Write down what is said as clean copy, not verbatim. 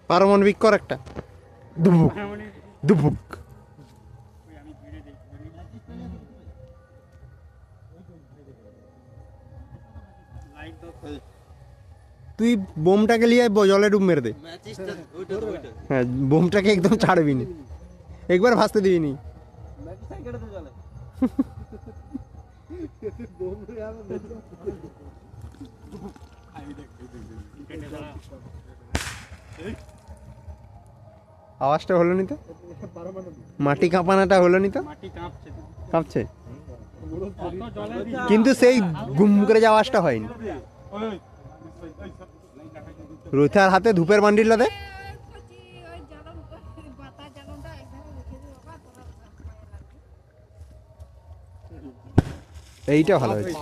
পারমাণবিক কর একটা দুবুক দুবুক। তুই বোমটাকে লিয়ে জলে ডুব মেরে দে। হ্যাঁ বোমটাকে একদম ছাড়বি নি, একবার ভাসতে দিবি নি। আওয়াজটা হলো নি তো, মাটি কাঁপানাটা হলো নি তো। কাঁপছে কিন্তু সেই গুম করে যাওয়া আওয়াজটা হয়নি। রোথার হাতে ধূপের বান্ডিলটা দে। এইটা ভালো হয়েছে।